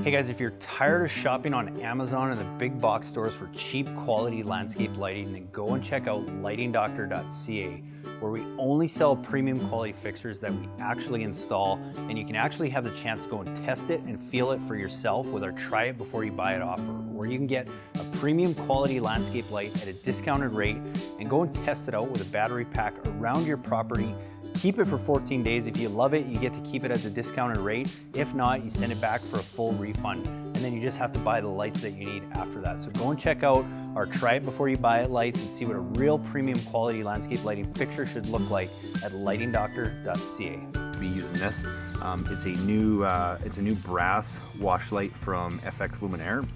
Hey guys, if you're tired of shopping on Amazon and the big box stores for cheap quality landscape lighting, then go and check out lightingdoctor.ca, where we only sell premium quality fixtures that we actually install, and you can actually have the chance to go and test it and feel it for yourself with our try it before you buy it offer, where you can get a premium quality landscape light at a discounted rate and go and test it out with a battery pack around your property. Keep it for 14 days. If you love it, you get to keep it at the discounted rate. If not, you send it back for a full refund. And then you just have to buy the lights that you need after that. So go and check out our try it before you buy it lights and see what a real premium quality landscape lighting fixture should look like at lightingdoctor.ca. Be using this. It's a new brass wash light from FX Luminaire.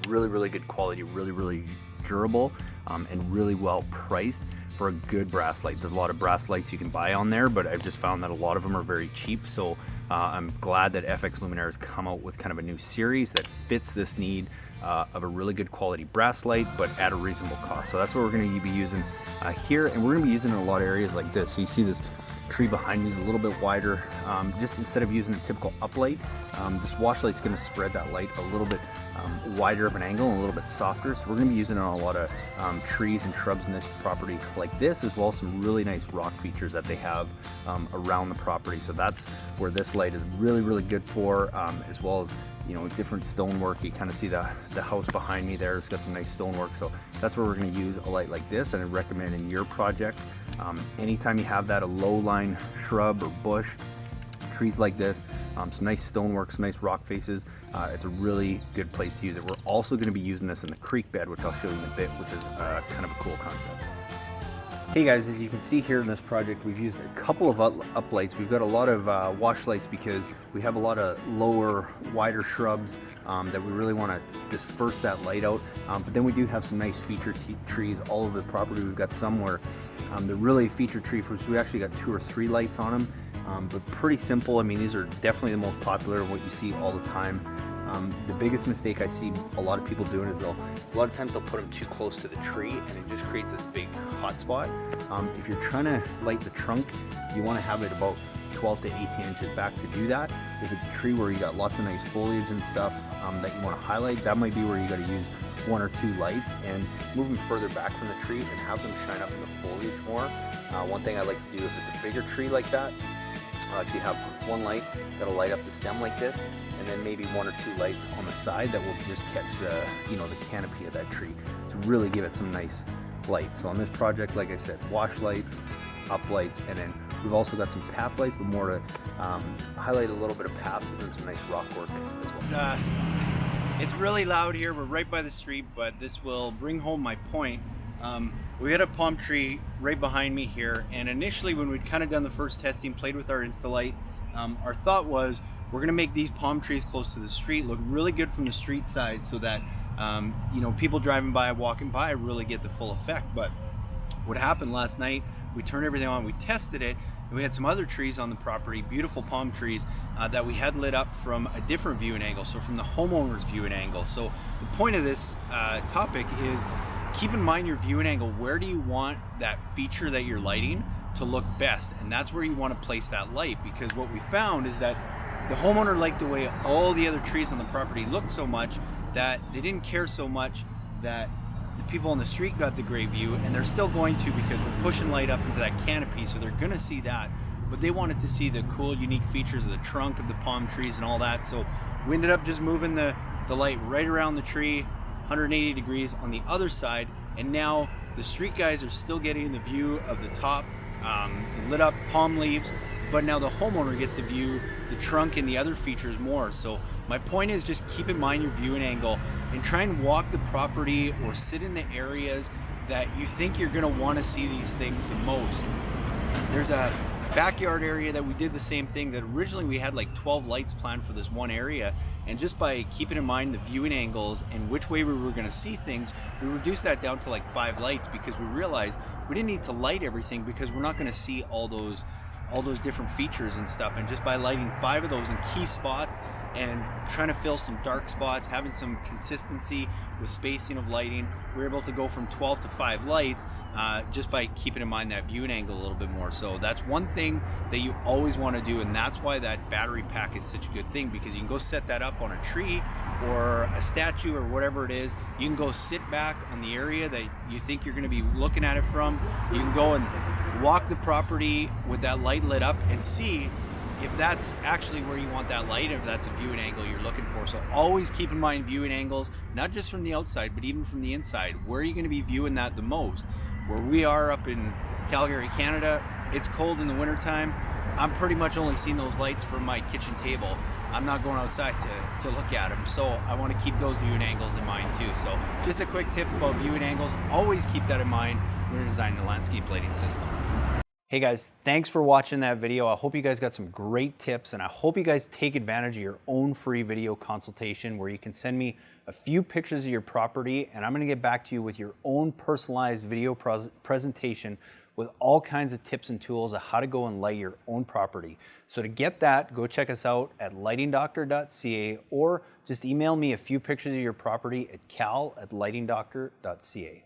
Really good quality, really durable, and really well priced for a good brass light. There's a lot of brass lights you can buy on there, but I've just found that a lot of them are very cheap. So I'm glad that FX Luminaire has come out with kind of a new series that fits this need of a really good quality brass light, but at a reasonable cost. So that's what we're going to be using here, and we're going to be using it in a lot of areas like this. So you see this tree behind me is a little bit wider. Just instead of using a typical uplight, this wash light's going to spread that light a little bit wider of an angle and a little bit softer. So we're going to be using it on a lot of trees and shrubs in this property like this, as well as some really nice rock features that they have around the property. So that's where this light is really good for, as well as different stonework. You kind of see the house behind me there. It's got some nice stonework. So that's where we're going to use a light like this, and I recommend in your projects. Anytime you have that, a low line shrub or bush, trees like this, some nice stonework, some nice rock faces, it's a really good place to use it. We're also going to be using this in the creek bed, which I'll show you in a bit, which is kind of a cool concept. Hey guys, as you can see here in this project, we've used a couple of uplights. We've got a lot of wash lights because we have a lot of lower, wider shrubs that we really want to disperse that light out. But then we do have some nice feature trees all over the property. We've got some where they're really feature tree fruits. We actually got 2 or 3 lights on them, but pretty simple. I mean, these are definitely the most popular, what you see all the time. The biggest mistake I see a lot of people doing is a lot of times they'll put them too close to the tree, and it just creates this big hot spot. If you're trying to light the trunk, you want to have it about 12 to 18 inches back to do that. If it's a tree where you got lots of nice foliage and stuff that you want to highlight, that might be where you got to use 1 or 2 lights and move them further back from the tree and have them shine up in the foliage more. One thing I like to do, if it's a bigger tree like that, you have 1 light that'll light up the stem like this, and then maybe 1 or 2 lights on the side that will just catch the canopy of that tree to really give it some nice light. So on this project, like I said, wash lights, up lights, and then we've also got some path lights, but more to highlight a little bit of paths and some nice rock work as well. It's really loud here. We're right by the street, but this will bring home my point. We had a palm tree right behind me here, and initially when we'd kind of done the first testing, played with our Instalight, our thought was we're going to make these palm trees close to the street look really good from the street side, so that people driving by, walking by, really get the full effect. But what happened last night, we turned everything on, we tested it, and we had some other trees on the property, beautiful palm trees that we had lit up from a different viewing angle, so from the homeowner's viewing angle. So the point of this topic is keep in mind your viewing angle. Where do you want that feature that you're lighting to look best? And that's where you want to place that light, because what we found is that the homeowner liked the way all the other trees on the property looked so much that they didn't care so much that the people on the street got the great view, and they're still going to, because we're pushing light up into that canopy, so they're going to see that. But they wanted to see the cool, unique features of the trunk of the palm trees and all that. So we ended up just moving the light right around the tree, 180 degrees on the other side, and now the street guys are still getting the view of the top lit up palm leaves, but now the homeowner gets to view the trunk and the other features more. So my point is, just keep in mind your viewing angle and try and walk the property or sit in the areas that you think you're going to want to see these things the most. There's a backyard area that we did the same thing, that originally we had like 12 lights planned for this one area, and just by keeping in mind the viewing angles and which way we were going to see things, we reduced that down to like 5 lights, because we realized we didn't need to light everything, because we're not going to see all those different features and stuff. And just by lighting 5 of those in key spots and trying to fill some dark spots, having some consistency with spacing of lighting, we're able to go from 12 to 5 lights just by keeping in mind that viewing angle a little bit more. So that's one thing that you always want to do, and that's why that battery pack is such a good thing, because you can go set that up on a tree or a statue or whatever it is. You can go sit back on the area that you think you're going to be looking at it from. You can go and walk the property with that light lit up and see if that's actually where you want that light, if that's a viewing angle you're looking for. So always keep in mind viewing angles, not just from the outside, but even from the inside. Where are you going to be viewing that the most? Where we are up in Calgary, Canada, it's cold in the wintertime. I'm pretty much only seeing those lights from my kitchen table. I'm not going outside to look at them. So I want to keep those viewing angles in mind too. So just a quick tip about viewing angles. Always keep that in mind when you're designing a landscape lighting system. Hey guys, thanks for watching that video. I hope you guys got some great tips, and I hope you guys take advantage of your own free video consultation where you can send me a few pictures of your property, and I'm gonna get back to you with your own personalized video presentation with all kinds of tips and tools of how to go and light your own property. So to get that, go check us out at lightingdoctor.ca, or just email me a few pictures of your property at cal@lightingdoctor.ca.